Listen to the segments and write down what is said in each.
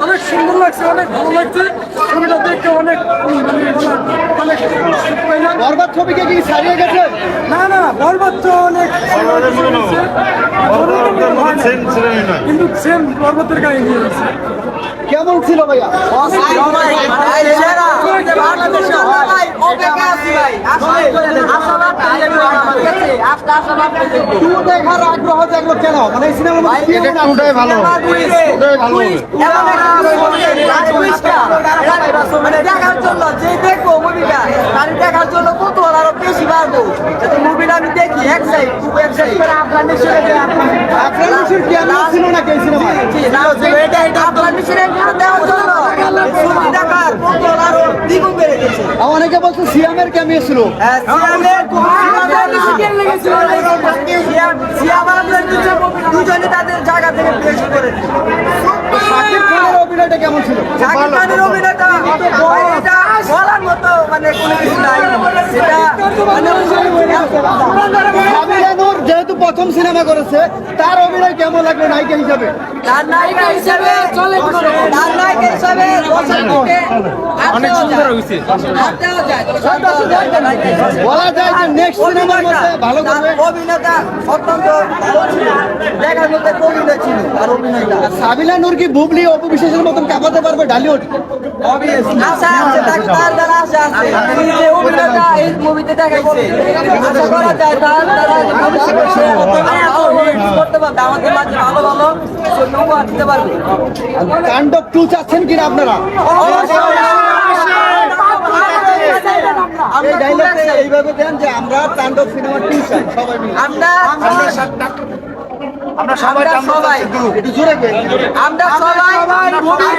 অনেক সুন্দর লাগছে, অনেক ভালো লাগছে ছবিটা দেখতে, অনেক বরবাদ ছবিকে কি ছাড়িয়ে গেছে? না না, বরবাদ তো অনেক কিন্তু সেম বরবাদের কাহিনী আছে। কেমন ছিল ভাইয়া? দেখার আগ্রহ জাগলো কেন? মানে সিনেমা ভালো দেখার জন্য যে দেখবো মুভিটা দেখার জন্য কত আরো বেশি বাড়বো মুভিটা আমি দেখি এক সাইড আপনার ছিল না কে সিনেমা? অনেকে বলছে সিয়ামের ক্যামিও ছিল। দুজনে তাদের জায়গা থেকে পেশ করে শাকিব খানের অভিনয়টা কেমন ছিল? শাকিব খানের অভিনয়টা এটা বলার মতো মানে কোনো কিছু নাই। এটা সাবিলা নূর যেহেতু প্রথম সিনেমা করেছে, তার অভিনয় কেমন লাগলো নায়িকা হিসাবে? তার নায়িকা হিসেবে অনেক সুন্দর হয়েছে। বলা যায় যে নেক্সট সিনেমার মধ্যে ভালো করবে। অভিনেতা অত্যন্ত ভালো ছিল, দেখার মধ্যে অভিনয় ছিল আর অভিনয়টা সাবিলা নূর কি বুবলি অপু বিশ্বাসের মতন কাঁপাতে পারবে ঢালিউড? আশা আছে, তার দ্বারা আশা আছে। যে অভিনয়টা এই মুভিতে দেখাইছে, আশা করা যায় তার দ্বারা ভবিষ্যতে সে করতে পারবে, আমাদের মাঝে ভালো ভালো উপহার দিতে পারবে। তাণ্ডব 2 চাচ্ছেন কিনা আপনারা? এই ডায়লগটা এইভাবে দেন যে আমরা তাণ্ডব সিনেমা 2 চাই সবাই মিলে। আমরা সবাই একটু জোরে গে। আমরা সবাই মুভি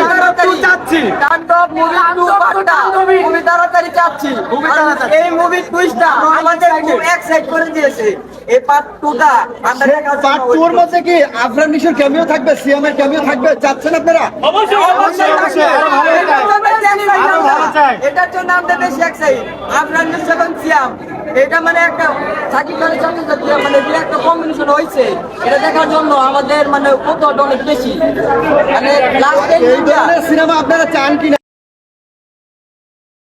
তাড়াতাড়ি চাচ্ছি, তাণ্ডব মুভি 2 পার্টটা মুভি তাড়াতাড়ি চাচ্ছি। এই মুভি টুইস্টটা আমাদের খুব এক্সাইট করে দিয়েছে। এই পার্ট 2টা আমরা দেখার পার্ট 2 এর মধ্যে কি আফরান নিশোর ক্যামিও থাকবে, সিয়ামের ক্যামিও থাকবে, চাচ্ছেন আপনারা? এটার জন্য আমরা বেশি এক্সাইট। আফরান নিশো এবং সিয়াম, এটা মানে একটা সাকিব খানের সাথে মানে যে একটা কম্বিনেশন হয়েছে, এটা দেখার জন্য আমাদের মানে কত অনেক বেশি মানে লাস্ট এই ধরনের সিনেমা আপনারা চান কিনা?